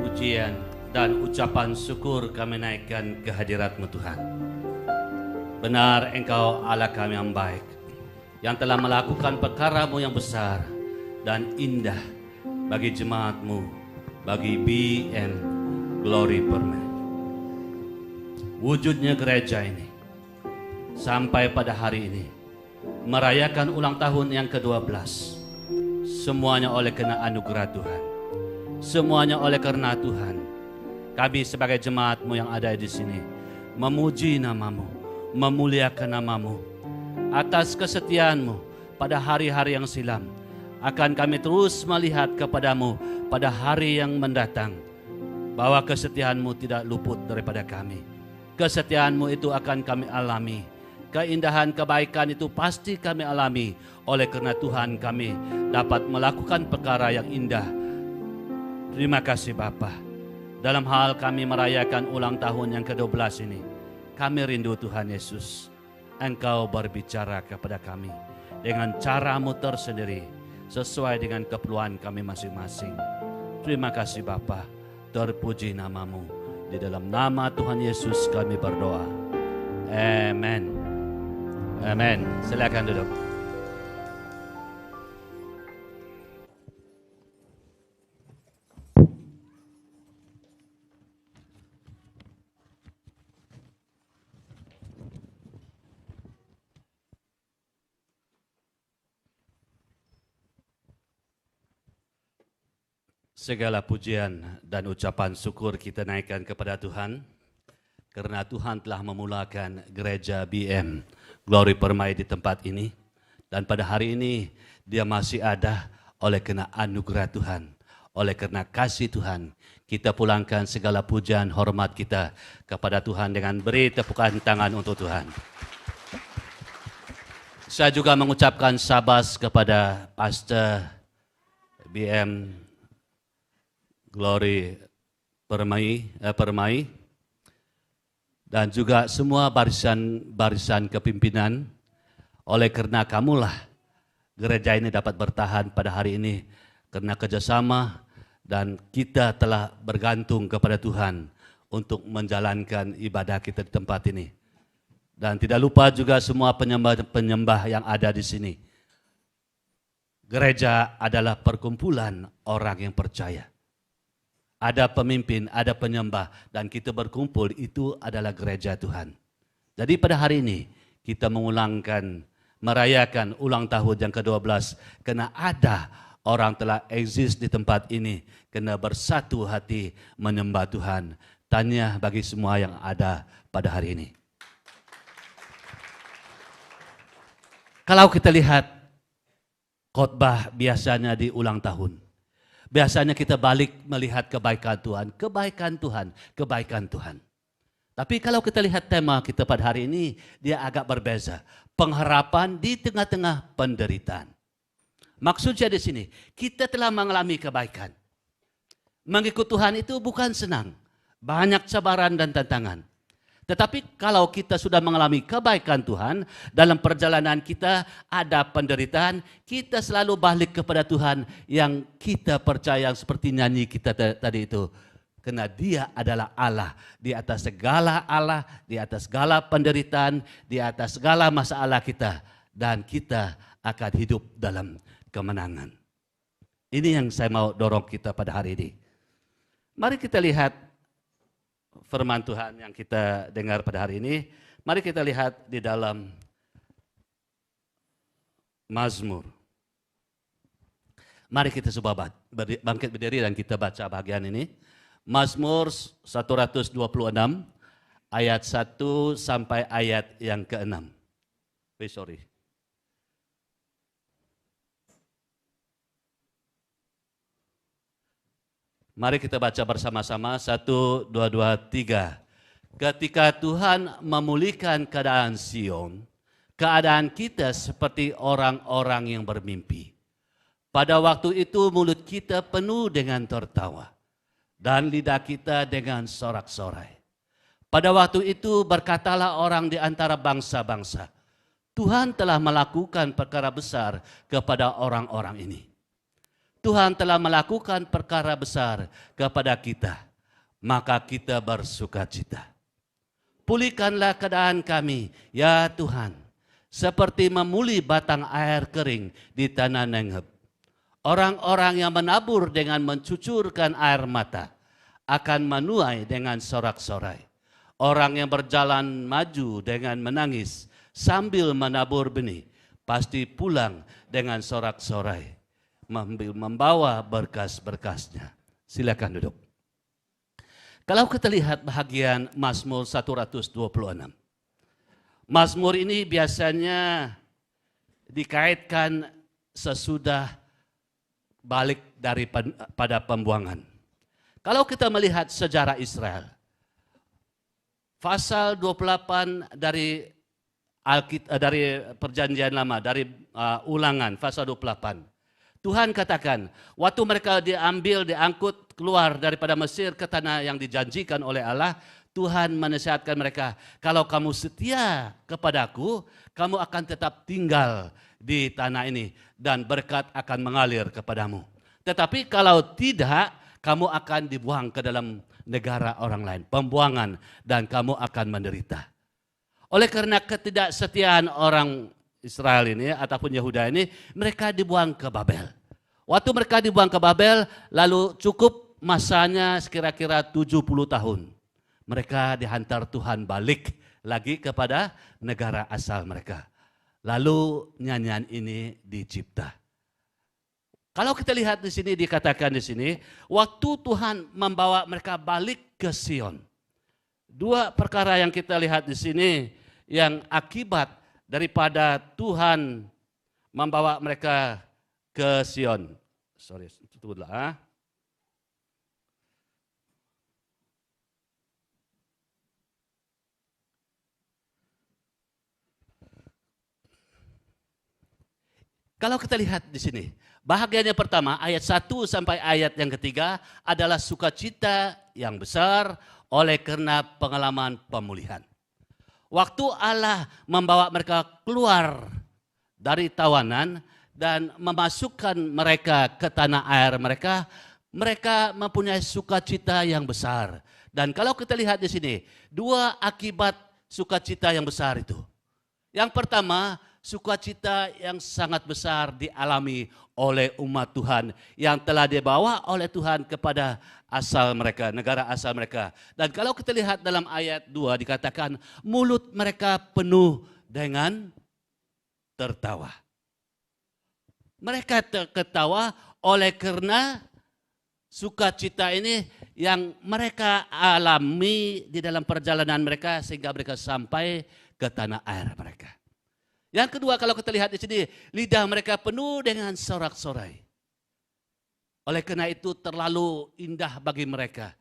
pujian dan ucapan syukur kami naikkan ke hadirat-Mu Tuhan. Benar Engkau Allah kami yang baik, yang telah melakukan perkara-Mu yang besar dan indah bagi jemaat-Mu, bagi BM Glory Permai. Wujudnya gereja ini sampai pada hari ini merayakan ulang tahun yang ke-12. Semuanya oleh karena anugerah Tuhan. Semuanya oleh karena Tuhan. Kami sebagai jemaat-Mu yang ada di sini memuji nama-Mu, memuliakan nama-Mu. Atas kesetiaan-Mu pada hari-hari yang silam, akan kami terus melihat kepadamu pada hari yang mendatang, bahwa kesetiaan-Mu tidak luput daripada kami. Kesetiaan-Mu itu akan kami alami. Keindahan kebaikan itu pasti kami alami oleh karena Tuhan kami dapat melakukan perkara yang indah. Terima kasih Bapa. Dalam hal kami merayakan ulang tahun yang ke-12 ini, kami rindu Tuhan Yesus. Engkau berbicara kepada kami dengan cara-Mu tersendiri, sesuai dengan keperluan kami masing-masing. Terima kasih Bapa. Terpuji nama-Mu. Di dalam nama Tuhan Yesus kami berdoa. Amen. Amin. Silakan duduk. Segala pujian dan ucapan syukur kita naikkan kepada Tuhan, karena Tuhan telah memulakan gereja BM Glory Permai di tempat ini. Dan pada hari ini dia masih ada oleh karena anugerah Tuhan, oleh karena kasih Tuhan. Kita pulangkan segala pujian hormat kita kepada Tuhan dengan beri tepukan tangan untuk Tuhan. Saya juga mengucapkan syabas kepada Pastor BM Glory Permai dan juga semua barisan kepimpinan. Oleh karena kamulah gereja ini dapat bertahan pada hari ini, karena kerjasama dan kita telah bergantung kepada Tuhan untuk menjalankan ibadah kita di tempat ini. Dan tidak lupa juga semua penyembah-penyembah yang ada di sini. Gereja adalah perkumpulan orang yang percaya. Ada pemimpin, ada penyembah, dan kita berkumpul, itu adalah gereja Tuhan. Jadi pada hari ini kita merayakan ulang tahun yang ke-12, karena ada orang telah eksis di tempat ini, karena bersatu hati menyembah Tuhan. Tanya bagi semua yang ada pada hari ini. Kalau kita lihat khotbah biasanya di ulang tahun, biasanya kita balik melihat kebaikan Tuhan, kebaikan Tuhan, kebaikan Tuhan. Tapi kalau kita lihat tema kita pada hari ini, dia agak berbeza. Pengharapan di tengah-tengah penderitaan. Maksudnya di sini, kita telah mengalami kebaikan. Mengikut Tuhan itu bukan senang. Banyak cabaran dan tantangan. Tetapi kalau kita sudah mengalami kebaikan Tuhan, dalam perjalanan kita ada penderitaan, kita selalu balik kepada Tuhan yang kita percaya, seperti nyanyi kita tadi itu. Karena Dia adalah Allah, di atas segala Allah, di atas segala penderitaan, di atas segala masalah kita. Dan kita akan hidup dalam kemenangan. Ini yang saya mau dorong kita pada hari ini. Mari kita lihat firman Tuhan yang kita dengar pada hari ini. Mari kita lihat di dalam Mazmur. Mari kita coba bangkit berdiri dan kita baca bagian ini. Mazmur 126 ayat 1 sampai ayat yang ke-6. Sorry. Mari kita baca bersama-sama, 1, 2, 3. Ketika Tuhan memulihkan keadaan Sion, keadaan kita seperti orang-orang yang bermimpi. Pada waktu itu mulut kita penuh dengan tertawa, dan lidah kita dengan sorak-sorai. Pada waktu itu berkatalah orang di antara bangsa-bangsa, Tuhan telah melakukan perkara besar kepada orang-orang ini. Tuhan telah melakukan perkara besar kepada kita, maka kita bersukacita. Pulihkanlah keadaan kami, ya Tuhan, seperti memuli batang air kering di tanah Nengheb. Orang-orang yang menabur dengan mencucurkan air mata akan menuai dengan sorak-sorai. Orang yang berjalan maju dengan menangis sambil menabur benih pasti pulang dengan sorak-sorai, membawa berkas-berkasnya. Silakan duduk. Kalau kita lihat bahagian Mazmur 126. Mazmur ini biasanya dikaitkan sesudah balik pada pembuangan. Kalau kita melihat sejarah Israel, pasal 28 dari Perjanjian Lama, dari Ulangan pasal 28. Tuhan katakan, waktu mereka diangkut keluar daripada Mesir ke tanah yang dijanjikan oleh Allah, Tuhan menasihatkan mereka, kalau kamu setia kepadaku, kamu akan tetap tinggal di tanah ini dan berkat akan mengalir kepadamu. Tetapi kalau tidak, kamu akan dibuang ke dalam negara orang lain, pembuangan, dan kamu akan menderita. Oleh karena ketidaksetiaan orang Israel ini ataupun Yehuda ini, mereka dibuang ke Babel. Waktu mereka dibuang ke Babel, lalu cukup masanya kira-kira 70 tahun. Mereka dihantar Tuhan balik lagi kepada negara asal mereka. Lalu nyanyian ini dicipta. Kalau kita lihat di sini, dikatakan di sini, waktu Tuhan membawa mereka balik ke Sion. Dua perkara yang kita lihat di sini yang akibat daripada Tuhan membawa mereka ke Sion. Sorry, tunggulah. Kalau kita lihat di sini, bahagian yang pertama ayat 1 sampai ayat yang ketiga adalah sukacita yang besar oleh karena pengalaman pemulihan. Waktu Allah membawa mereka keluar dari tawanan dan memasukkan mereka ke tanah air mereka, mereka mempunyai sukacita yang besar. Dan kalau kita lihat di sini, dua akibat sukacita yang besar itu. Yang pertama, sukacita yang sangat besar dialami oleh umat Tuhan yang telah dibawa oleh Tuhan kepada asal mereka, negara asal mereka. Dan kalau kita lihat dalam ayat 2 dikatakan mulut mereka penuh dengan tertawa. Mereka tertawa oleh karena sukacita ini yang mereka alami di dalam perjalanan mereka sehingga mereka sampai ke tanah air mereka. Yang kedua, kalau kita lihat di sini, lidah mereka penuh dengan sorak-sorai. Oleh karena itu terlalu indah bagi mereka.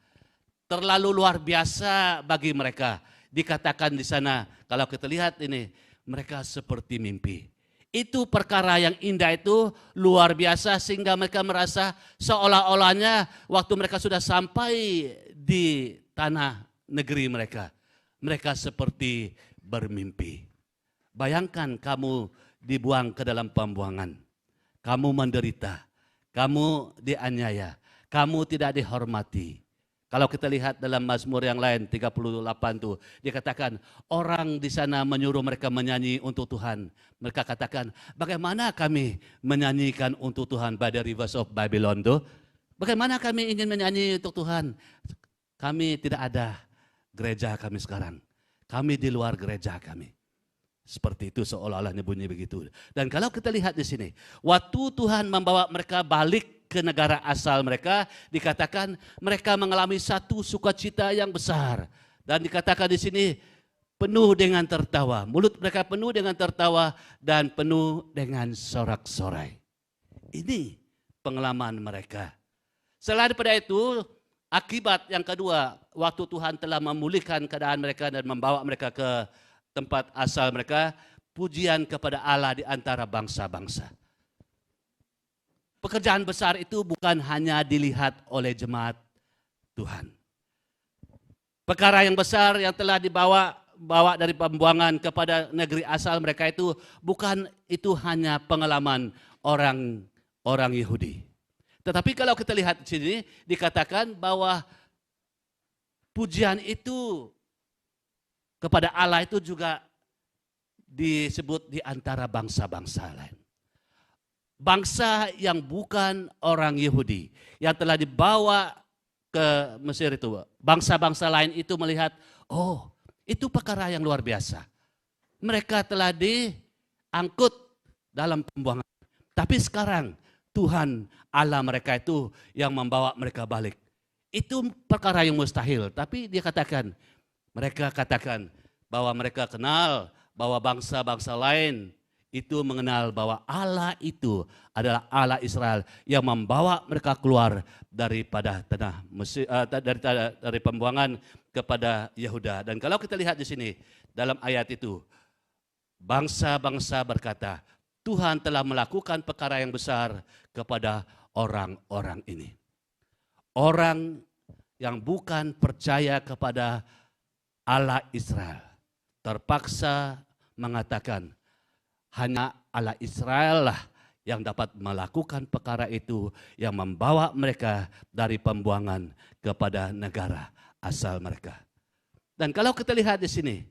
Terlalu luar biasa bagi mereka. Dikatakan di sana, kalau kita lihat ini, mereka seperti mimpi. Itu perkara yang indah itu luar biasa sehingga mereka merasa seolah-olahnya waktu mereka sudah sampai di tanah negeri mereka. Mereka seperti bermimpi. Bayangkan kamu dibuang ke dalam pembuangan, kamu menderita, kamu dianiaya, kamu tidak dihormati. Kalau kita lihat dalam Mazmur yang lain 38 tuh dikatakan orang di sana menyuruh mereka menyanyi untuk Tuhan. Mereka katakan bagaimana kami menyanyikan untuk Tuhan by the rivers of Babylon tuh? Bagaimana kami ingin menyanyi untuk Tuhan? Kami tidak ada gereja kami sekarang. Kami di luar gereja kami. Seperti itu seolah-olah bunyi begitu. Dan kalau kita lihat di sini, waktu Tuhan membawa mereka balik ke negara asal mereka, dikatakan mereka mengalami satu sukacita yang besar. Dan dikatakan di sini penuh dengan tertawa. Mulut mereka penuh dengan tertawa dan penuh dengan sorak-sorai. Ini pengalaman mereka. Selain daripada itu, akibat yang kedua, waktu Tuhan telah memulihkan keadaan mereka dan membawa mereka ke tempat asal mereka, pujian kepada Allah di antara bangsa-bangsa. Pekerjaan besar itu bukan hanya dilihat oleh jemaat Tuhan. Perkara yang besar yang telah dibawa dari pembuangan kepada negeri asal mereka itu bukan itu hanya pengalaman orang Yahudi. Tetapi kalau kita lihat di sini dikatakan bahwa pujian itu kepada Allah itu juga disebut di antara bangsa-bangsa lain. Bangsa yang bukan orang Yahudi yang telah dibawa ke Mesir itu. Bangsa-bangsa lain itu melihat, oh itu perkara yang luar biasa. Mereka telah diangkut dalam pembuangan. Tapi sekarang Tuhan Allah mereka itu yang membawa mereka balik. Itu perkara yang mustahil. Tapi dia katakan, mereka katakan bahwa mereka kenal bahwa bangsa-bangsa lain itu mengenal bahwa Allah itu adalah Allah Israel yang membawa mereka keluar daripada tanah Mesir, dari pembuangan kepada Yehuda. Dan kalau kita lihat di sini dalam ayat itu, bangsa-bangsa berkata, Tuhan telah melakukan perkara yang besar kepada orang-orang ini. Orang yang bukan percaya kepada Allah Israel terpaksa mengatakan, hanya Allah Israel lah yang dapat melakukan perkara itu yang membawa mereka dari pembuangan kepada negara asal mereka. Dan kalau kita lihat di sini,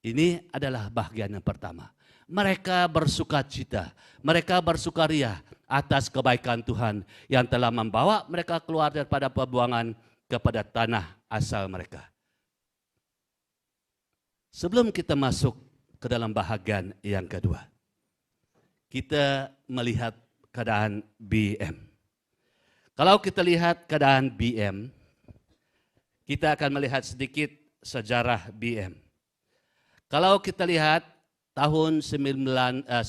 ini adalah bagian yang pertama. Mereka bersukacita, mereka bersukaria atas kebaikan Tuhan yang telah membawa mereka keluar daripada pembuangan kepada tanah asal mereka. Sebelum kita masuk ke dalam bahagian yang kedua, kita melihat keadaan BM. Kalau kita lihat keadaan BM, kita akan melihat sedikit sejarah BM. Kalau kita lihat tahun 1928,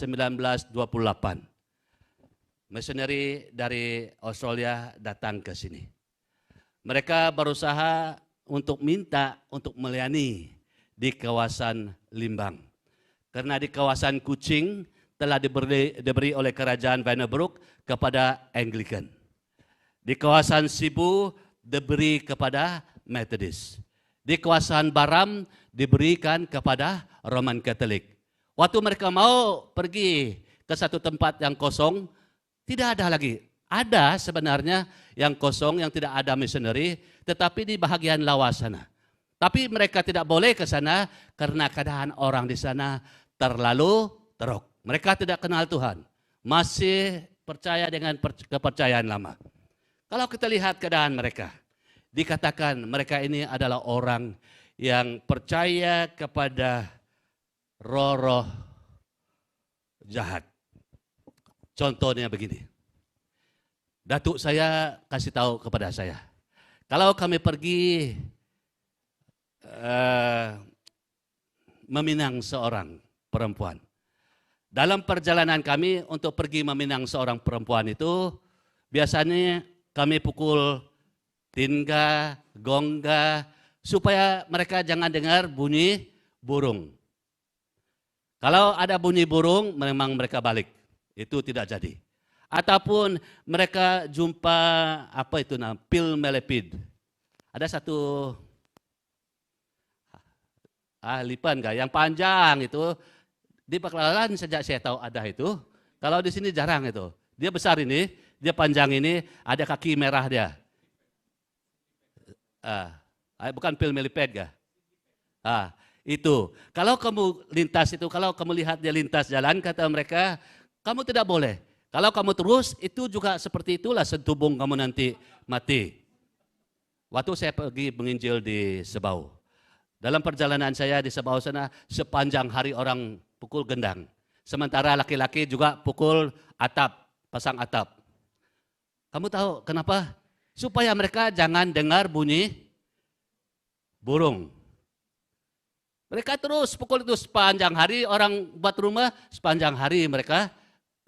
misioneri dari Australia datang ke sini. Mereka berusaha untuk minta untuk melayani di kawasan Limbang. Karena di kawasan Kuching telah diberi oleh kerajaan Vandenbroek kepada Anglican. Di kawasan Sibu diberi kepada Methodist. Di kawasan Baram diberikan kepada Roman Katolik. Waktu mereka mau pergi ke satu tempat yang kosong, tidak ada lagi. Ada sebenarnya yang kosong, yang tidak ada misioneri, tetapi di bahagian lawas sana. Tapi mereka tidak boleh ke sana karena keadaan orang di sana terlalu teruk. Mereka tidak kenal Tuhan, masih percaya dengan kepercayaan lama. Kalau kita lihat keadaan mereka, dikatakan mereka ini adalah orang yang percaya kepada roh-roh jahat. Contohnya begini, datuk saya kasih tahu kepada saya, kalau kami pergi meminang seorang perempuan, dalam perjalanan kami untuk pergi meminang seorang perempuan itu, biasanya kami pukul tingga, gongga, supaya mereka jangan dengar bunyi burung. Kalau ada bunyi burung, memang mereka balik. Itu tidak jadi. Ataupun mereka jumpa, pil melepid. Ada satu, lipan enggak, yang panjang itu, di Baklaran sejak saya tahu ada itu, kalau di sini jarang itu. Dia besar ini, dia panjang ini, ada kaki merah dia. Bukan pil meliped ya. Itu. Kalau kamu lintas itu, kalau kamu lihat dia lintas jalan, kata mereka, kamu tidak boleh. Kalau kamu terus, itu juga seperti itulah setubung kamu nanti mati. Waktu saya pergi menginjil di Sebau. Dalam perjalanan saya di Sebau sana, sepanjang hari orang pukul gendang. Sementara laki-laki juga pukul atap, pasang atap. Kamu tahu kenapa? Supaya mereka jangan dengar bunyi burung. Mereka terus pukul itu sepanjang hari, orang buat rumah sepanjang hari mereka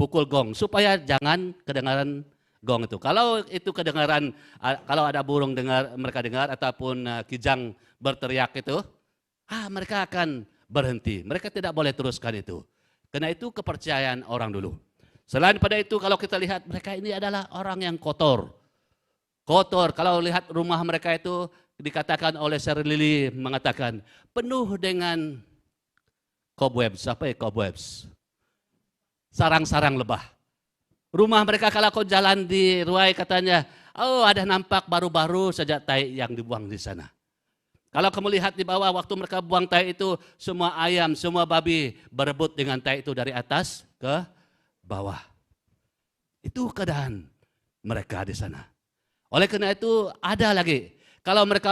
pukul gong. Supaya jangan kedengaran gong itu. Kalau itu kedengaran, kalau ada burung mereka dengar ataupun kijang berteriak itu, mereka akan berhenti. Mereka tidak boleh teruskan itu. Karena itu kepercayaan orang dulu. Selain pada itu kalau kita lihat mereka ini adalah orang yang kotor. Kotor, kalau lihat rumah mereka itu dikatakan oleh Sir Lily mengatakan penuh dengan cobwebs. Apa ya cobwebs? Sarang-sarang lebah. Rumah mereka kalau kau jalan di Ruai katanya, oh ada nampak baru-baru saja tai yang dibuang di sana. Kalau kamu lihat di bawah waktu mereka buang tai itu, semua ayam, semua babi berebut dengan tai itu dari atas ke bawah. Itu keadaan mereka di sana. Oleh karena itu ada lagi. Kalau mereka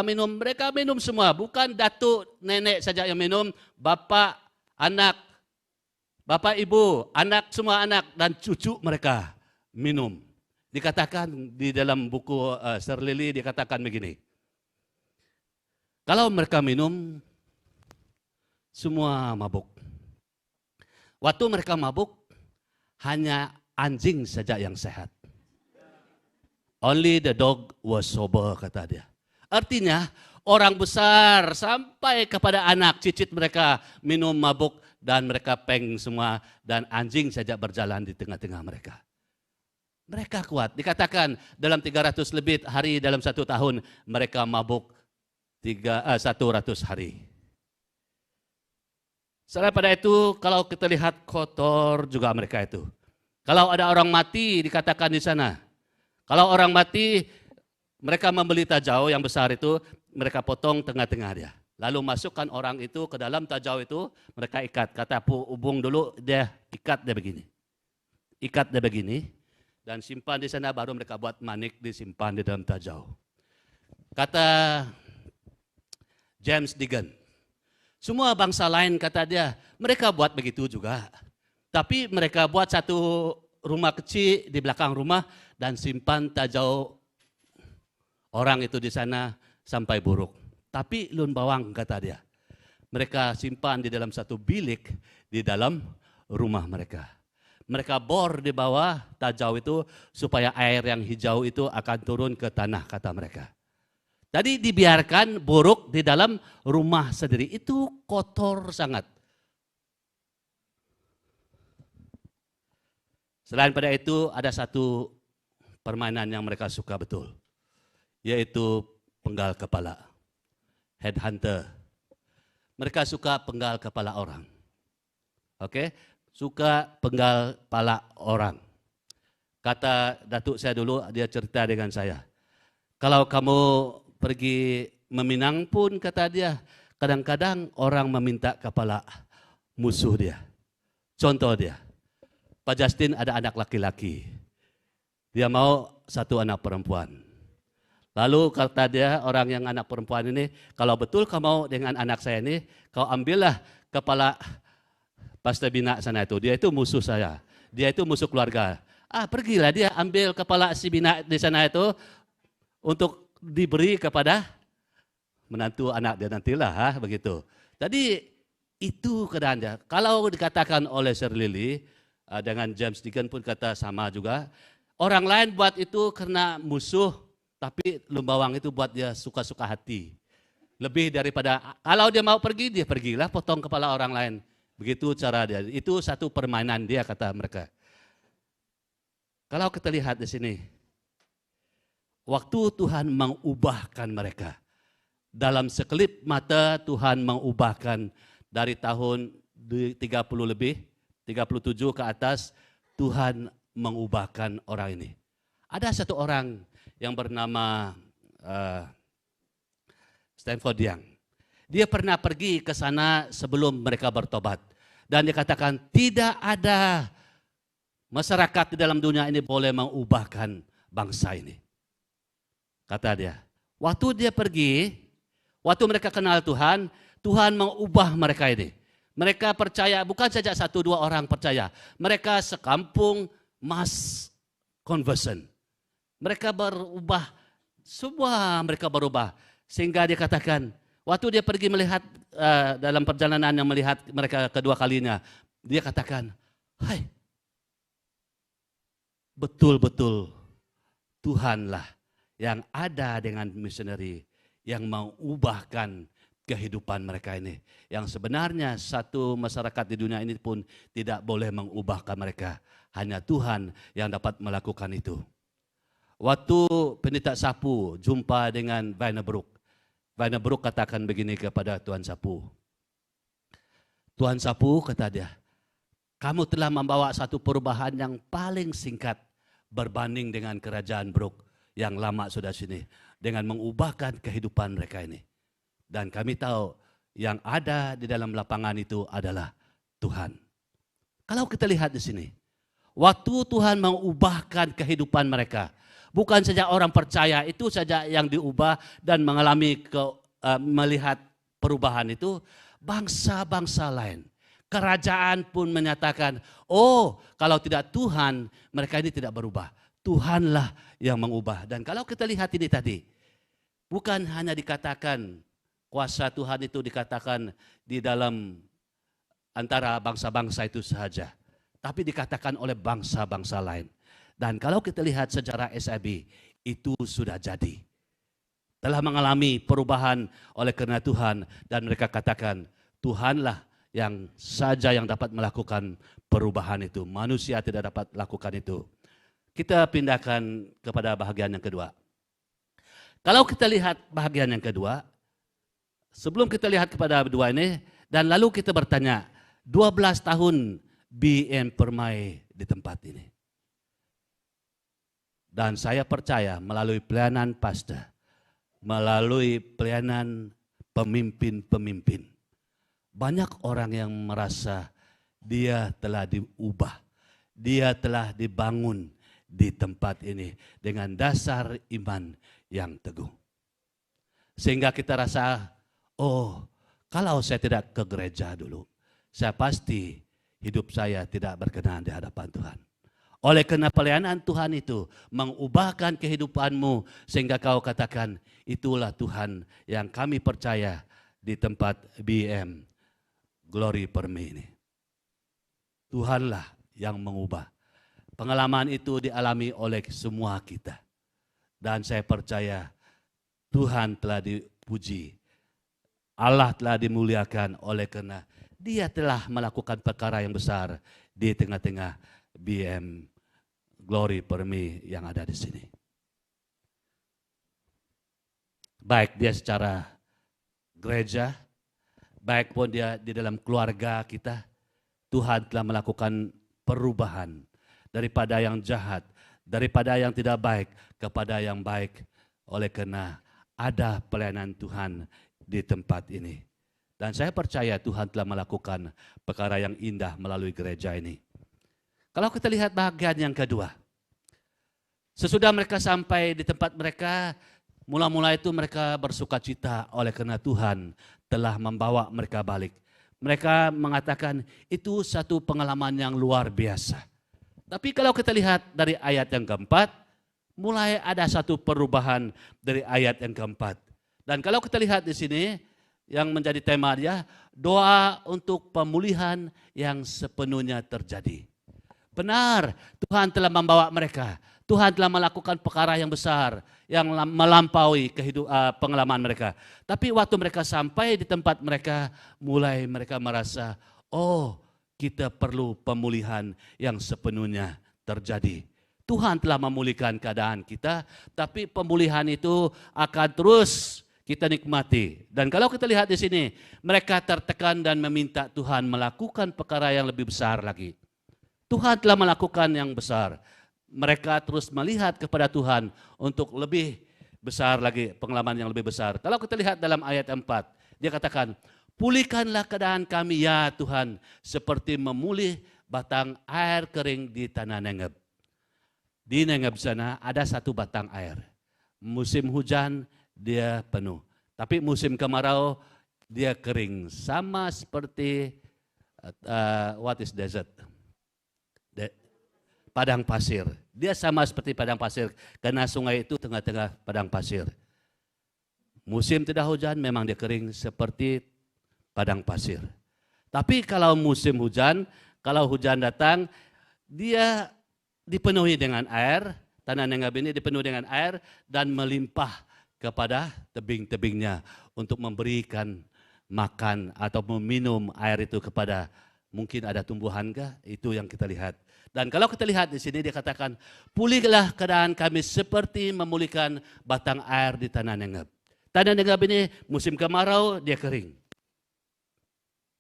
minum semua. Bukan datuk, nenek saja yang minum, bapak, anak, bapak, ibu, anak, semua anak dan cucu mereka minum. Dikatakan di dalam buku Sir Lily dikatakan begini. Kalau mereka minum, semua mabuk. Waktu mereka mabuk, hanya anjing saja yang sehat. Only the dog was sober, kata dia. Artinya, orang besar sampai kepada anak cicit mereka minum mabuk dan mereka peng semua dan anjing saja berjalan di tengah-tengah mereka. Mereka kuat. Dikatakan dalam 300 lebih hari dalam 1 tahun mereka mabuk 100 hari. Selain pada itu, kalau kita lihat kotor juga mereka itu. Kalau ada orang mati dikatakan di sana. Kalau orang mati, mereka membeli tajau yang besar itu, mereka potong tengah-tengah dia. Lalu masukkan orang itu ke dalam tajau itu, mereka ikat. Kata hubung dulu, dia ikat dia begini. Ikat dia begini, dan simpan di sana, baru mereka buat manik, disimpan di dalam tajau. Kata James Deegan, semua bangsa lain kata dia, mereka buat begitu juga. Tapi mereka buat satu rumah kecil di belakang rumah dan simpan tajau orang itu di sana sampai buruk. Tapi lun bawang kata dia, mereka simpan di dalam satu bilik di dalam rumah mereka. Mereka bor di bawah tajau itu supaya air yang hijau itu akan turun ke tanah, kata mereka. Tadi dibiarkan buruk di dalam rumah sendiri. Itu kotor sangat. Selain pada itu ada satu permainan yang mereka suka betul. Yaitu penggal kepala. Headhunter. Mereka suka penggal kepala orang. Oke? Suka penggal kepala orang. Kata datuk saya dulu, dia cerita dengan saya. Kalau kamu pergi meminang pun, kata dia, kadang-kadang orang meminta kepala musuh dia. Contoh dia, Pak Justin ada anak laki-laki. Dia mau satu anak perempuan. Lalu kata dia, orang yang anak perempuan ini, kalau betul kau mau dengan anak saya ini, kau ambillah kepala Pastor Bina sana itu. Dia itu musuh saya. Dia itu musuh keluarga. Pergilah dia ambil kepala si Bina di sana itu untuk diberi kepada menantu anak dia nantilah, begitu. Jadi itu keadaan dia. Kalau dikatakan oleh Sir Lily, dengan James Deegan pun kata sama juga. Orang lain buat itu karena musuh, tapi lumbawang itu buat dia suka-suka hati. Lebih daripada, kalau dia mau pergi, dia pergilah potong kepala orang lain. Begitu cara dia. Itu satu permainan dia, kata mereka. Kalau kita lihat di sini, waktu Tuhan mengubahkan mereka. Dalam sekelip mata Tuhan mengubahkan dari tahun 30 lebih, 37 ke atas, Tuhan mengubahkan orang ini. Ada satu orang yang bernama Stanford Young. Dia pernah pergi ke sana sebelum mereka bertobat. Dan dia katakan tidak ada masyarakat di dalam dunia ini boleh mengubahkan bangsa ini. Kata dia, waktu dia pergi, waktu mereka kenal Tuhan, Tuhan mengubah mereka ini. Mereka percaya, bukan saja 1-2 orang percaya. Mereka sekampung mass conversion. Mereka berubah, semua mereka berubah. Sehingga dia katakan, waktu dia pergi melihat dalam perjalanan yang melihat mereka kedua kalinya, dia katakan, hai, betul-betul Tuhanlah yang ada dengan misioneri yang mengubahkan kehidupan mereka ini. Yang sebenarnya satu masyarakat di dunia ini pun tidak boleh mengubahkan mereka. Hanya Tuhan yang dapat melakukan itu. Waktu Pendeta Sapu jumpa dengan Vannerbroek, Vannerbroek katakan begini kepada Tuan Sapu. Tuan Sapu, kata dia, kamu telah membawa satu perubahan yang paling singkat berbanding dengan kerajaan Bruk yang lama sudah sini, dengan mengubahkan kehidupan mereka ini. Dan kami tahu yang ada di dalam lapangan itu adalah Tuhan. Kalau kita lihat di sini, waktu Tuhan mengubahkan kehidupan mereka, bukan saja orang percaya itu saja yang diubah dan mengalami melihat perubahan itu, bangsa-bangsa lain. Kerajaan pun menyatakan, oh kalau tidak Tuhan, mereka ini tidak berubah. Tuhanlah yang mengubah. Dan kalau kita lihat ini tadi, bukan hanya dikatakan, kuasa Tuhan itu dikatakan di dalam antara bangsa-bangsa itu saja, tapi dikatakan oleh bangsa-bangsa lain. Dan kalau kita lihat sejarah SIB, itu sudah jadi. Telah mengalami perubahan oleh karena Tuhan, dan mereka katakan, Tuhanlah yang saja yang dapat melakukan perubahan itu. Manusia tidak dapat lakukan itu. Kita pindahkan kepada bahagian yang kedua. Kalau kita lihat bahagian yang kedua, sebelum kita lihat kepada dua ini, dan lalu kita bertanya, 12 tahun BM Permai di tempat ini. Dan saya percaya melalui pelayanan pastor, melalui pelayanan pemimpin-pemimpin, banyak orang yang merasa dia telah diubah, dia telah dibangun di tempat ini dengan dasar iman yang teguh. Sehingga kita rasa, oh kalau saya tidak ke gereja dulu, saya pasti hidup saya tidak berkenan di hadapan Tuhan. Oleh karena pelayanan Tuhan itu mengubahkan kehidupanmu sehingga kau katakan, itulah Tuhan yang kami percaya di tempat BM Glory Permai ini. Tuhanlah yang mengubah. Pengalaman itu dialami oleh semua kita. Dan saya percaya Tuhan telah dipuji. Allah telah dimuliakan oleh karena Dia telah melakukan perkara yang besar di tengah-tengah BM Glory Permai yang ada di sini. Baik dia secara gereja, baik pun dia di dalam keluarga kita, Tuhan telah melakukan perubahan daripada yang jahat, daripada yang tidak baik kepada yang baik. Oleh karena ada pelayanan Tuhan di tempat ini. Dan saya percaya Tuhan telah melakukan perkara yang indah melalui gereja ini. Kalau kita lihat bahagian yang kedua, sesudah mereka sampai di tempat mereka, mula-mula itu mereka bersuka cita oleh karena Tuhan telah membawa mereka balik. Mereka mengatakan itu satu pengalaman yang luar biasa. Tapi kalau kita lihat dari ayat yang keempat, mulai ada satu perubahan dari ayat yang keempat. Dan kalau kita lihat di sini, yang menjadi tema dia, doa untuk pemulihan yang sepenuhnya terjadi. Benar, Tuhan telah membawa mereka. Tuhan telah melakukan perkara yang besar, yang melampaui pengalaman mereka. Tapi waktu mereka sampai di tempat mereka, mulai mereka merasa, oh kita perlu pemulihan yang sepenuhnya terjadi. Tuhan telah memulihkan keadaan kita, tapi pemulihan itu akan terus kita nikmati. Dan kalau kita lihat di sini, mereka tertekan dan meminta Tuhan melakukan perkara yang lebih besar lagi. Tuhan telah melakukan yang besar. Mereka terus melihat kepada Tuhan untuk lebih besar lagi, pengalaman yang lebih besar. Kalau kita lihat dalam ayat 4, dia katakan, pulihkanlah keadaan kami ya Tuhan, seperti memulih batang air kering di tanah Negeb. Di Negeb sana ada satu batang air. Musim hujan dia penuh. Tapi musim kemarau dia kering. Sama seperti what is desert? Padang pasir. Dia sama seperti padang pasir. Karena sungai itu tengah-tengah padang pasir. Musim tidak hujan memang dia kering seperti padang pasir. Tapi kalau musim hujan, kalau hujan datang, dia dipenuhi dengan air. Tanah Negeb ini dipenuhi dengan air dan melimpah kepada tebing-tebingnya untuk memberikan makan atau meminum air itu kepada mungkin ada tumbuhan kah? Itu yang kita lihat. Dan kalau kita lihat di sini dia katakan, pulihlah keadaan kami seperti memulihkan batang air di tanah Negeb. Tanah Negeb ini musim kemarau dia kering.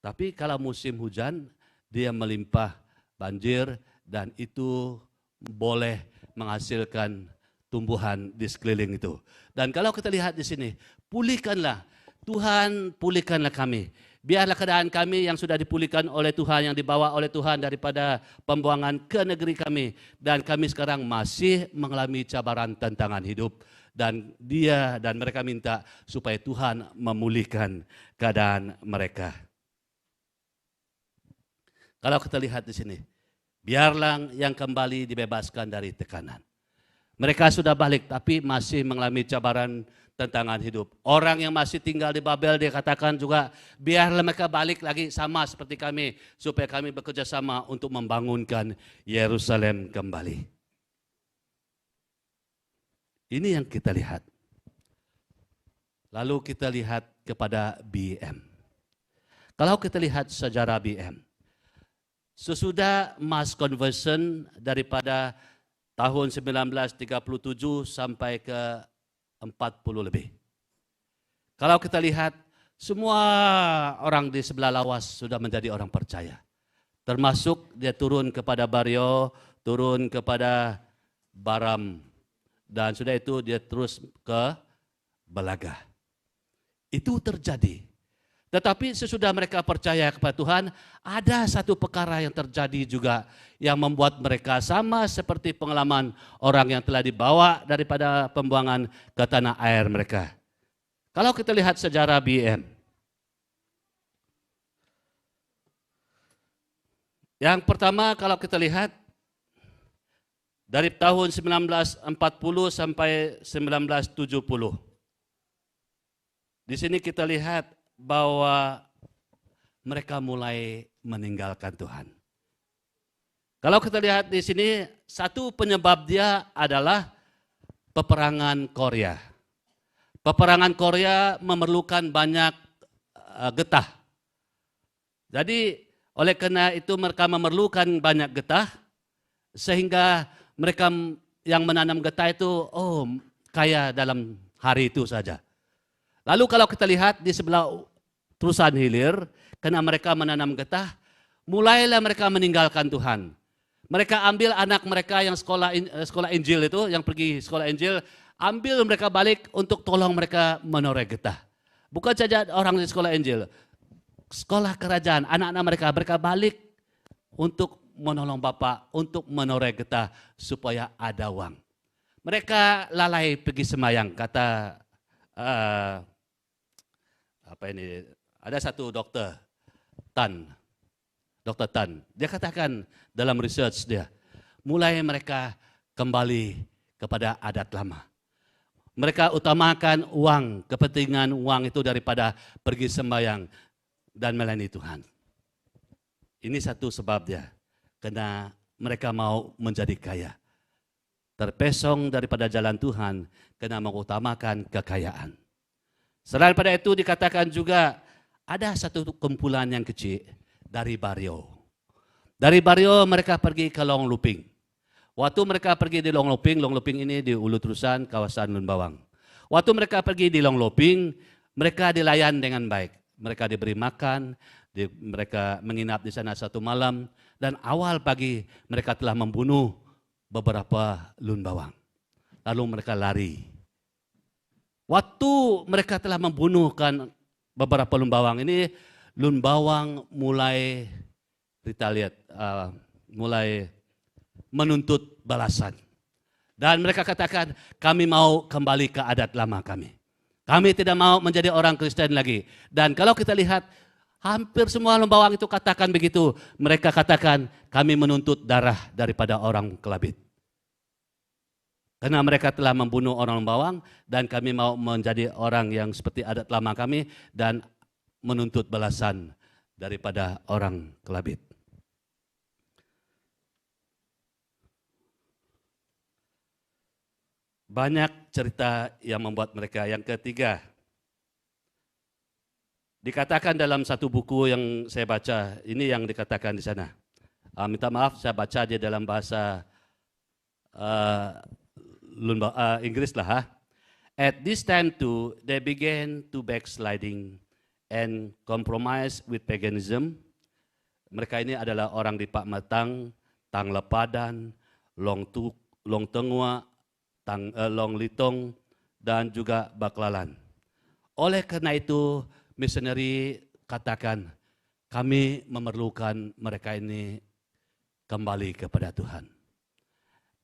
Tapi kalau musim hujan dia melimpah banjir dan itu boleh menghasilkan tumbuhan di sekeliling itu. Dan kalau kita lihat di sini, pulihkanlah, Tuhan pulihkanlah kami. Biarlah keadaan kami yang sudah dipulihkan oleh Tuhan, yang dibawa oleh Tuhan daripada pembuangan ke negeri kami. Dan kami sekarang masih mengalami cabaran tantangan hidup. Dan dia dan mereka minta supaya Tuhan memulihkan keadaan mereka. Kalau kita lihat di sini, biarlah yang kembali dibebaskan dari tekanan. Mereka sudah balik tapi masih mengalami cabaran tantangan hidup. Orang yang masih tinggal di Babel, dia katakan juga, biarlah mereka balik lagi sama seperti kami, supaya kami bekerja sama untuk membangunkan Yerusalem kembali. Ini yang kita lihat. Lalu kita lihat kepada BM. Kalau kita lihat sejarah BM, sesudah mass conversion daripada tahun 1937 sampai ke 40 lebih. Kalau kita lihat, semua orang di sebelah lawas sudah menjadi orang percaya. Termasuk dia turun kepada Bario, turun kepada Baram, dan sudah itu dia terus ke Belaga. Itu terjadi. Tetapi sesudah mereka percaya kepada Tuhan, ada satu perkara yang terjadi juga yang membuat mereka sama seperti pengalaman orang yang telah dibawa daripada pembuangan ke tanah air mereka. Kalau kita lihat sejarah BM, yang pertama kalau kita lihat dari tahun 1940 sampai 1970. Di sini kita lihat bahwa mereka mulai meninggalkan Tuhan. Kalau kita lihat di sini, satu penyebab dia adalah peperangan Korea. Peperangan Korea memerlukan banyak getah. Jadi oleh karena itu mereka memerlukan banyak getah, sehingga mereka yang menanam getah itu kaya dalam hari itu saja. Lalu kalau kita lihat di sebelah perusahaan hilir, karena mereka menanam getah, mulailah mereka meninggalkan Tuhan. Mereka ambil anak mereka yang sekolah Injil itu, yang pergi sekolah Injil, ambil mereka balik untuk tolong mereka menoreh getah. Bukan saja orang di sekolah Injil, sekolah kerajaan, anak-anak mereka balik untuk menolong Bapak, untuk menoreh getah supaya ada uang. Mereka lalai pergi semayang, kata ada satu dokter Tan, dia katakan dalam research dia, mulai mereka kembali kepada adat lama. Mereka utamakan uang, kepentingan uang itu daripada pergi sembahyang dan melayani Tuhan. Ini satu sebab dia, karena mereka mau menjadi kaya. Terpesong daripada jalan Tuhan karena mengutamakan kekayaan. Selain pada itu dikatakan juga ada satu kumpulan yang kecil dari Bario. Dari Bario mereka pergi ke Long Luping. Waktu mereka pergi di Long Luping ini di Ulu Terusan, kawasan Lun Bawang. Waktu mereka pergi di Long Luping, mereka dilayan dengan baik. Mereka diberi makan, mereka menginap di sana satu malam, dan awal pagi mereka telah membunuh beberapa Lun Bawang. Lalu mereka lari. Waktu mereka telah membunuhkan beberapa Lun Bawang ini, Lun Bawang mulai retaliate, mulai menuntut balasan. Dan mereka katakan, kami mau kembali ke adat lama kami. Kami tidak mau menjadi orang Kristen lagi. Dan kalau kita lihat, hampir semua Lun Bawang itu katakan begitu. Mereka katakan, kami menuntut darah daripada orang Kelabit. Karena mereka telah membunuh orang Lun Bawang, dan kami mau menjadi orang yang seperti adat lama kami, dan menuntut balasan daripada orang Kelabit. Banyak cerita yang membuat mereka. Yang ketiga, dikatakan dalam satu buku yang saya baca, ini yang dikatakan di sana. Minta maaf, saya baca dia dalam bahasa Inggris lah. At this time too, they began to backsliding and compromise with paganism. Mereka ini adalah orang di Pak Matang, Tang Lepadan, Long Long Tengua, Long Litong, dan juga Baklalan. Oleh karena itu, misioneri katakan, kami memerlukan mereka ini kembali kepada Tuhan.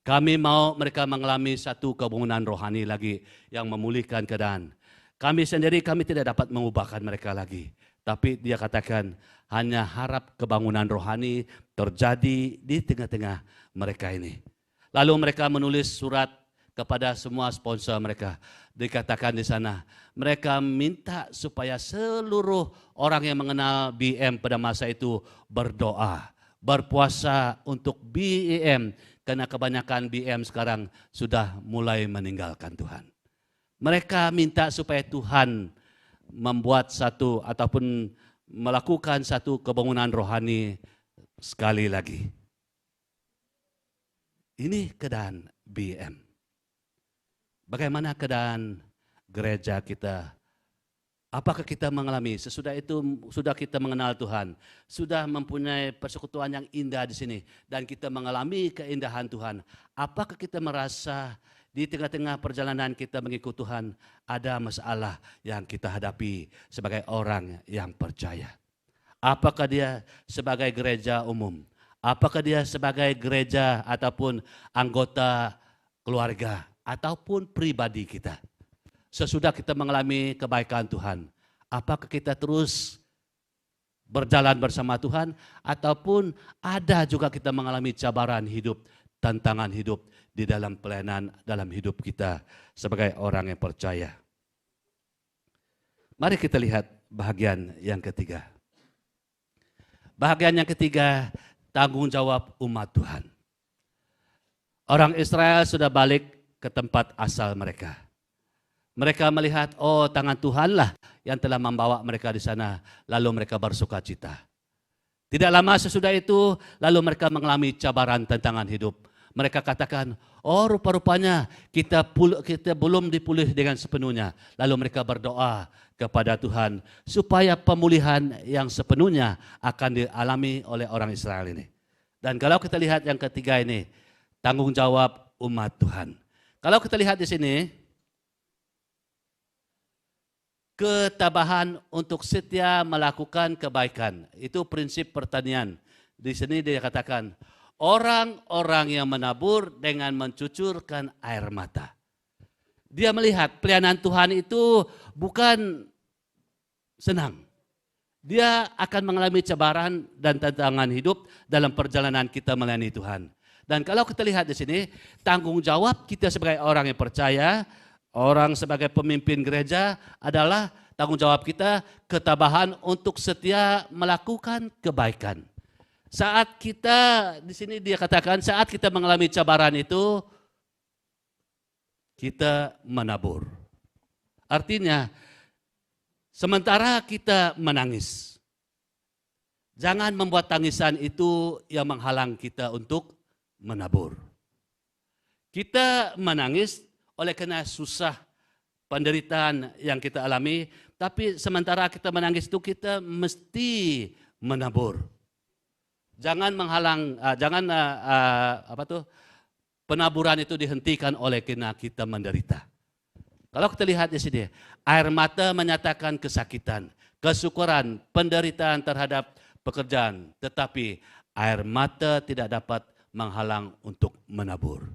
Kami mau mereka mengalami satu kebangunan rohani lagi yang memulihkan keadaan. Kami sendiri, kami tidak dapat mengubahkan mereka lagi. Tapi dia katakan, hanya harap kebangunan rohani terjadi di tengah-tengah mereka ini. Lalu mereka menulis surat kepada semua sponsor mereka. Dikatakan di sana, mereka minta supaya seluruh orang yang mengenal BM pada masa itu berdoa, berpuasa untuk BEM, karena kebanyakan BM sekarang sudah mulai meninggalkan Tuhan. Mereka minta supaya Tuhan membuat satu ataupun melakukan satu kebangunan rohani sekali lagi. Ini keadaan BM. Bagaimana keadaan gereja kita? Apakah kita mengalami sesudah itu, sudah kita mengenal Tuhan, sudah mempunyai persekutuan yang indah di sini, dan kita mengalami keindahan Tuhan. Apakah kita merasa di tengah-tengah perjalanan kita mengikut Tuhan, ada masalah yang kita hadapi sebagai orang yang percaya? Apakah dia sebagai gereja umum? Apakah dia sebagai gereja ataupun anggota keluarga ataupun pribadi kita? Sesudah kita mengalami kebaikan Tuhan, apakah kita terus berjalan bersama Tuhan ataupun ada juga kita mengalami cabaran hidup, tantangan hidup di dalam pelayanan dalam hidup kita sebagai orang yang percaya? Mari kita lihat bahagian yang ketiga. Bahagian yang ketiga, tanggung jawab umat Tuhan. Orang Israel sudah balik ke tempat asal mereka. Mereka melihat, oh tangan Tuhanlah yang telah membawa mereka di sana. Lalu mereka bersuka cita. Tidak lama sesudah itu, lalu mereka mengalami cabaran tantangan hidup. Mereka katakan, oh rupa-rupanya kita belum dipulih dengan sepenuhnya. Lalu mereka berdoa kepada Tuhan supaya pemulihan yang sepenuhnya akan dialami oleh orang Israel ini. Dan kalau kita lihat yang ketiga ini, tanggung jawab umat Tuhan. Kalau kita lihat di sini, ketabahan untuk setia melakukan kebaikan. Itu prinsip pertanian. Di sini dia katakan, orang-orang yang menabur dengan mencucurkan air mata. Dia melihat pelayanan Tuhan itu bukan senang. Dia akan mengalami cabaran dan tantangan hidup dalam perjalanan kita melayani Tuhan. Dan kalau kita lihat di sini, tanggung jawab kita sebagai orang yang percaya, orang sebagai pemimpin gereja adalah tanggung jawab kita ketabahan untuk setia melakukan kebaikan. Saat kita, di sini dia katakan, saat kita mengalami cabaran itu, kita menabur. Artinya, sementara kita menangis, jangan membuat tangisan itu yang menghalang kita untuk menabur. Kita menangis oleh karena susah, penderitaan yang kita alami, tapi sementara kita menangis itu kita mesti menabur. Jangan menghalang, penaburan itu dihentikan oleh karena kita menderita. Kalau kita lihat di sini, air mata menyatakan kesakitan, kesyukuran, penderitaan terhadap pekerjaan, tetapi air mata tidak dapat menghalang untuk menabur.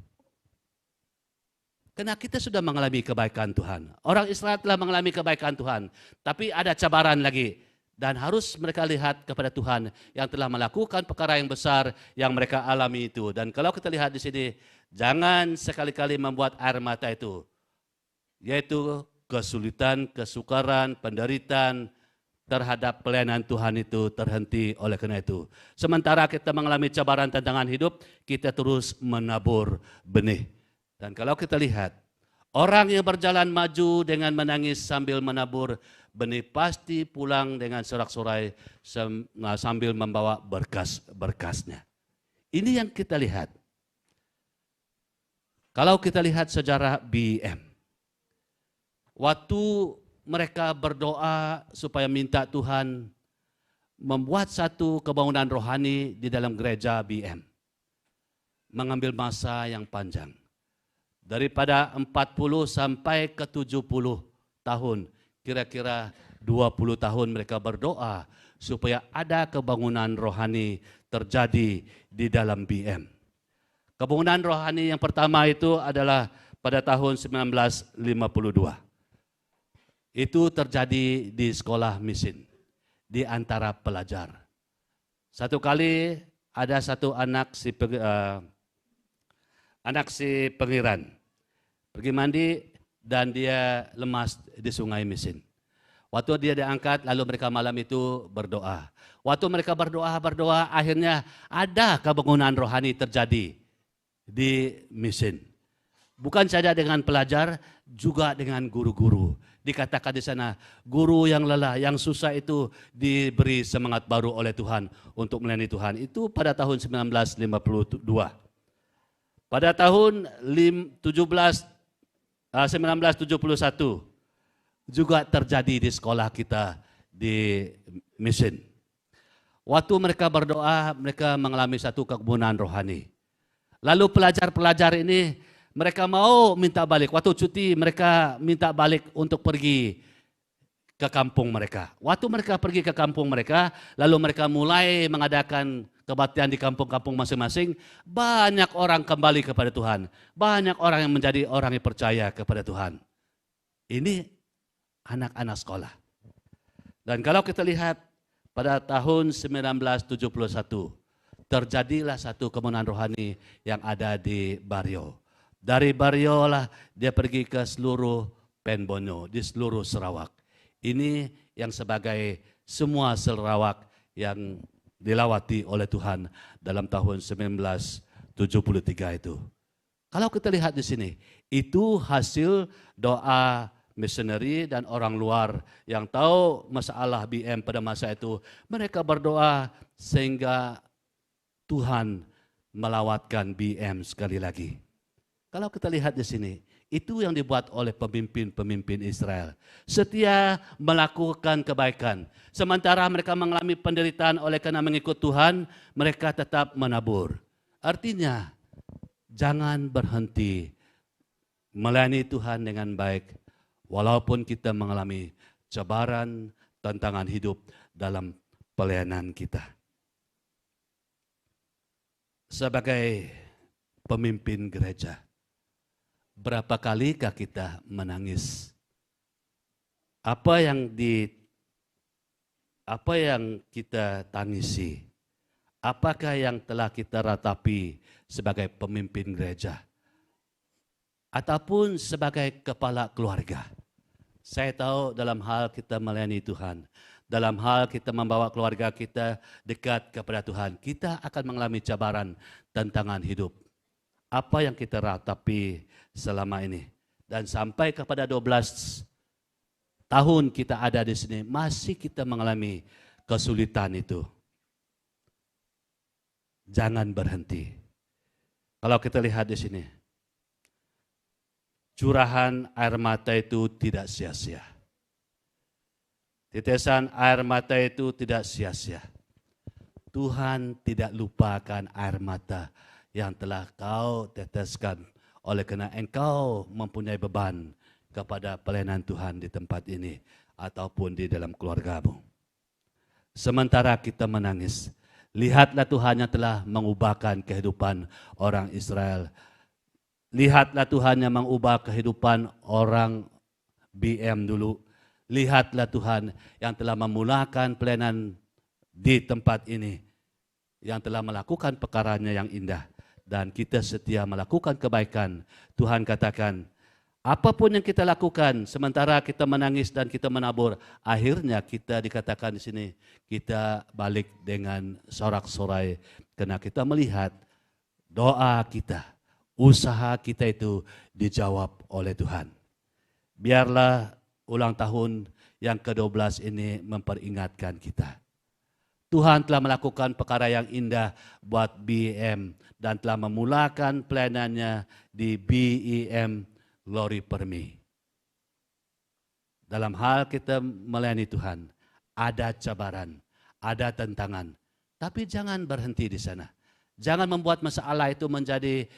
Karena kita sudah mengalami kebaikan Tuhan. Orang Israel telah mengalami kebaikan Tuhan. Tapi ada cabaran lagi. Dan harus mereka lihat kepada Tuhan yang telah melakukan perkara yang besar yang mereka alami itu. Dan kalau kita lihat di sini, jangan sekali-kali membuat air mata itu. Yaitu kesulitan, kesukaran, penderitaan terhadap pelayanan Tuhan itu terhenti oleh karena itu. Sementara kita mengalami cabaran tantangan hidup, kita terus menabur benih. Dan kalau kita lihat, orang yang berjalan maju dengan menangis sambil menabur benih pasti pulang dengan sorak-sorai sambil membawa berkas-berkasnya. Ini yang kita lihat. Kalau kita lihat sejarah BM, waktu mereka berdoa supaya minta Tuhan membuat satu kebangunan rohani di dalam gereja BM, mengambil masa yang panjang. Daripada 40 sampai ke 70 tahun, kira-kira 20 tahun mereka berdoa supaya ada kebangunan rohani terjadi di dalam BM. Kebangunan rohani yang pertama itu adalah pada tahun 1952. Itu terjadi di sekolah mesin, di antara pelajar. Satu kali ada satu anak si pengiran pergi mandi dan dia lemas di sungai mesin. Waktu dia diangkat, lalu mereka malam itu berdoa. Waktu mereka berdoa, akhirnya ada kebangunan rohani terjadi di mesin. Bukan saja dengan pelajar, juga dengan guru-guru. Dikatakan di sana, guru yang lelah, yang susah itu diberi semangat baru oleh Tuhan untuk melayani Tuhan. Itu pada tahun 1952. Pada tahun 1971 juga terjadi di sekolah kita di mesin. Waktu mereka berdoa, mereka mengalami satu kebangunan rohani. Lalu pelajar-pelajar ini mereka mau minta balik. Waktu cuti mereka minta balik untuk pergi ke kampung mereka. Waktu mereka pergi ke kampung mereka, lalu mereka mulai mengadakan kebaktian di kampung-kampung masing-masing, banyak orang kembali kepada Tuhan. Banyak orang yang menjadi orang yang percaya kepada Tuhan. Ini anak-anak sekolah. Dan kalau kita lihat pada tahun 1971, terjadilah satu kemenangan rohani yang ada di Bario. Dari Bario lah dia pergi ke seluruh Penbono, di seluruh Sarawak. Ini yang sebagai semua Sarawak yang dilawati oleh Tuhan dalam tahun 1973 itu. Kalau kita lihat di sini, itu hasil doa misioneri dan orang luar yang tahu masalah BM pada masa itu. Mereka berdoa sehingga Tuhan melawatkan BM sekali lagi. Kalau kita lihat di sini, itu yang dibuat oleh pemimpin-pemimpin Israel. Setia melakukan kebaikan. Sementara mereka mengalami penderitaan oleh karena mengikut Tuhan, mereka tetap menabur. Artinya, jangan berhenti melayani Tuhan dengan baik, walaupun kita mengalami cabaran, tantangan hidup dalam pelayanan kita. Sebagai pemimpin gereja, berapa kalikah kita menangis? Apa yang kita tangisi? Apakah yang telah kita ratapi sebagai pemimpin gereja? Ataupun sebagai kepala keluarga? Saya tahu dalam hal kita melayani Tuhan, dalam hal kita membawa keluarga kita dekat kepada Tuhan, kita akan mengalami cabaran, tantangan hidup. Apa yang kita ratapi selama ini? Dan sampai kepada 12 tahun kita ada di sini, masih kita mengalami kesulitan itu. Jangan berhenti. Kalau kita lihat di sini, curahan air mata itu tidak sia-sia. Tetesan air mata itu tidak sia-sia. Tuhan tidak lupakan air mata yang telah kau teteskan oleh karena engkau mempunyai beban kepada pelayanan Tuhan di tempat ini ataupun di dalam keluargamu. Sementara kita menangis, lihatlah Tuhan yang telah mengubahkan kehidupan orang Israel. Lihatlah Tuhan yang mengubah kehidupan orang BM dulu. Lihatlah Tuhan yang telah memulakan pelayanan di tempat ini, yang telah melakukan perkaranya yang indah. Dan kita setia melakukan kebaikan. Tuhan katakan, apapun yang kita lakukan, sementara kita menangis dan kita menabur, akhirnya kita dikatakan di sini, kita balik dengan sorak-sorai. Karena kita melihat doa kita, usaha kita itu dijawab oleh Tuhan. Biarlah ulang tahun yang ke-12 ini memperingatkan kita. Tuhan telah melakukan perkara yang indah buat BEM dan telah memulakan pelayanannya di BEM Glory Permi. Dalam hal kita melayani Tuhan, ada cabaran, ada tantangan, tapi jangan berhenti di sana. Jangan membuat masalah itu menjadi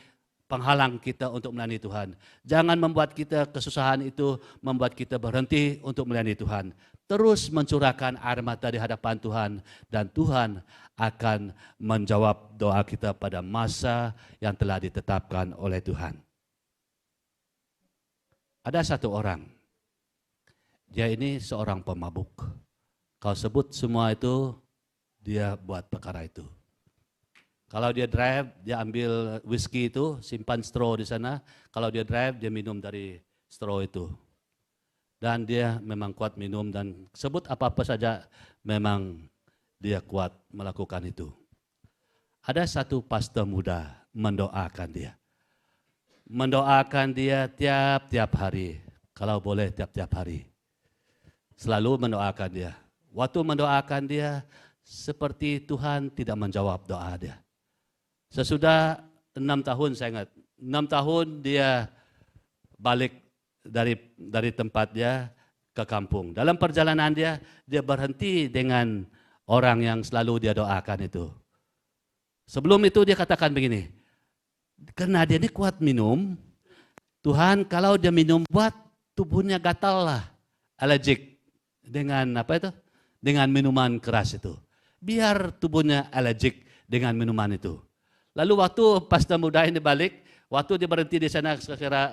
penghalang kita untuk melayani Tuhan. Jangan membuat kita kesusahan itu membuat kita berhenti untuk melayani Tuhan. Terus mencurahkan air mata di hadapan Tuhan dan Tuhan akan menjawab doa kita pada masa yang telah ditetapkan oleh Tuhan. Ada satu orang, dia ini seorang pemabuk. Kau sebut semua itu, dia buat perkara itu. Kalau dia drive, dia ambil whisky itu, simpan straw di sana. Kalau dia drive, dia minum dari straw itu. Dan dia memang kuat minum dan sebut apa-apa saja memang dia kuat melakukan itu. Ada satu pastor muda mendoakan dia. Mendoakan dia tiap-tiap hari. Kalau boleh tiap-tiap hari. Selalu mendoakan dia. Waktu mendoakan dia, seperti Tuhan tidak menjawab doa dia. Sesudah 6 tahun saya ingat, 6 tahun dia balik dari tempat dia ke kampung. Dalam perjalanan dia berhenti dengan orang yang selalu dia doakan itu. Sebelum itu dia katakan begini, karena dia ini kuat minum, Tuhan kalau dia minum buat tubuhnya gatal lah, allergic dengan apa itu? Dengan minuman keras itu. Biar tubuhnya allergic dengan minuman itu. Lalu waktu pastor muda ini balik, waktu dia berhenti di sana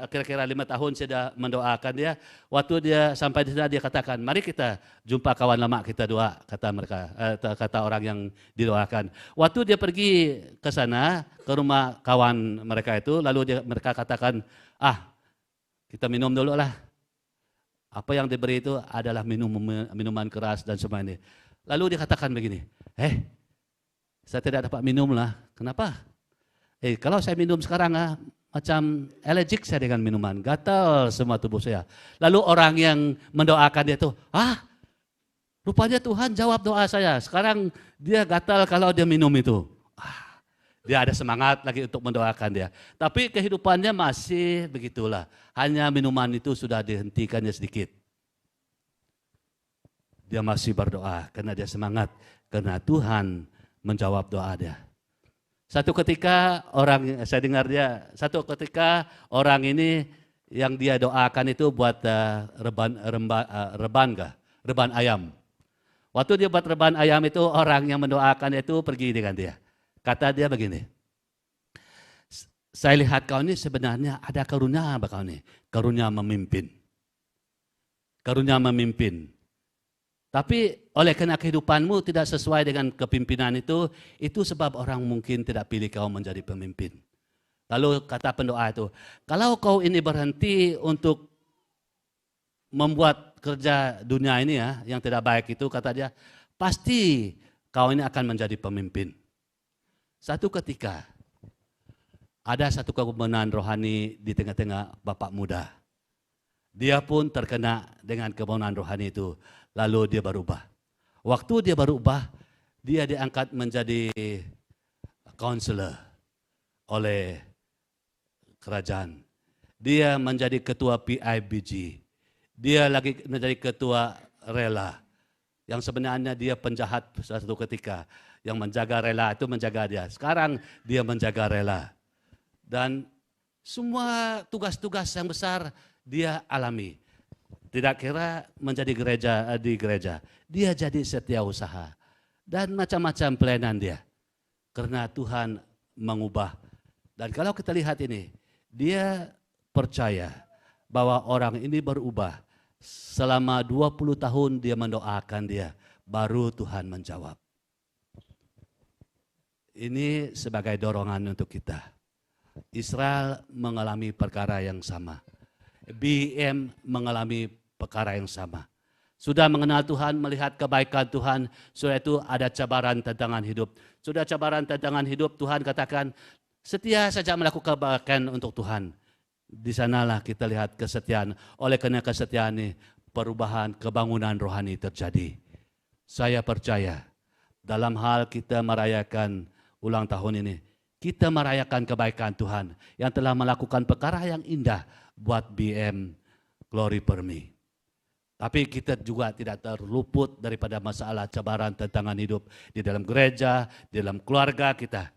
kira-kira 5 tahun saya sudah mendoakan dia. Waktu dia sampai di sana dia katakan, mari kita jumpa kawan lama kita doa, kata mereka, kata orang yang didoakan. Waktu dia pergi ke sana, ke rumah kawan mereka itu, lalu mereka katakan, kita minum dulu lah. Apa yang diberi itu adalah minuman keras dan semua ini. Lalu dia katakan begini, saya tidak dapat minum lah. Kenapa? Kalau saya minum sekarang macam allergic saya dengan minuman, gatal semua tubuh saya. Lalu orang yang mendoakan dia tuh, rupanya Tuhan jawab doa saya. Sekarang dia gatal kalau dia minum itu. Dia ada semangat lagi untuk mendoakan dia. Tapi kehidupannya masih begitulah. Hanya minuman itu sudah dihentikannya sedikit. Dia masih berdoa karena dia semangat. Karena Tuhan menjawab doa dia. Satu ketika orang ini yang dia doakan itu buat reban ayam. Waktu dia buat reban ayam itu orang yang mendoakan itu pergi dengan dia. Kata dia begini, saya lihat kau ini sebenarnya ada karunia apa kau ini? Karunia memimpin. Karunia memimpin. Tapi oleh karena kehidupanmu tidak sesuai dengan kepimpinan itu sebab orang mungkin tidak pilih kau menjadi pemimpin. Lalu kata pendoa itu, kalau kau ini berhenti untuk membuat kerja dunia ini yang tidak baik itu, kata dia, pasti kau ini akan menjadi pemimpin. Satu ketika, ada satu kebenaran rohani di tengah-tengah bapak muda. Dia pun terkena dengan kebenaran rohani itu. Lalu dia berubah. Waktu dia berubah, dia diangkat menjadi counselor oleh kerajaan. Dia menjadi ketua PIBG. Dia lagi menjadi ketua rela. Yang sebenarnya dia penjahat suatu ketika. Yang menjaga rela itu menjaga dia. Sekarang dia menjaga rela. Dan semua tugas-tugas yang besar dia alami. Tidak kira menjadi di gereja. Dia jadi setiausaha. Dan macam-macam pelayanan dia. Karena Tuhan mengubah. Dan kalau kita lihat ini, dia percaya bahwa orang ini berubah. Selama 20 tahun dia mendoakan dia. Baru Tuhan menjawab. Ini sebagai dorongan untuk kita. Israel mengalami perkara yang sama. BM mengalami perkara yang sama. Sudah mengenal Tuhan, melihat kebaikan Tuhan, sudah itu ada cabaran tantangan hidup. Sudah cabaran tantangan hidup, Tuhan katakan, setia saja melakukan kebaikan untuk Tuhan. Di sanalah kita lihat kesetiaan. Oleh karena kesetiaan ini, perubahan kebangunan rohani terjadi. Saya percaya, dalam hal kita merayakan ulang tahun ini, kita merayakan kebaikan Tuhan yang telah melakukan perkara yang indah buat BM Glory Per Me. Tapi kita juga tidak terluput daripada masalah cabaran tantangan hidup di dalam gereja, di dalam keluarga kita.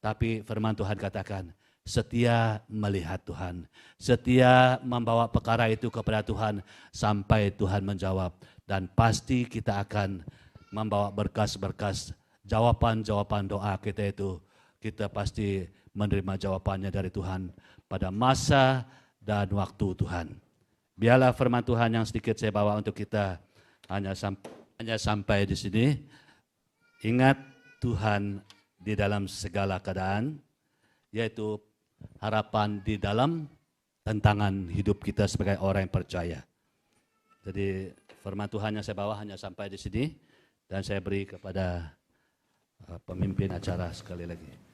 Tapi firman Tuhan katakan, setia melihat Tuhan, setia membawa perkara itu kepada Tuhan sampai Tuhan menjawab. Dan pasti kita akan membawa berkas-berkas jawaban-jawaban doa kita itu, kita pasti menerima jawabannya dari Tuhan pada masa dan waktu Tuhan. Biarlah firman Tuhan yang sedikit saya bawa untuk kita hanya sampai di sini. Ingat Tuhan di dalam segala keadaan, yaitu harapan di dalam tantangan hidup kita sebagai orang yang percaya. Jadi firman Tuhan yang saya bawa hanya sampai di sini dan saya beri kepada pemimpin acara sekali lagi.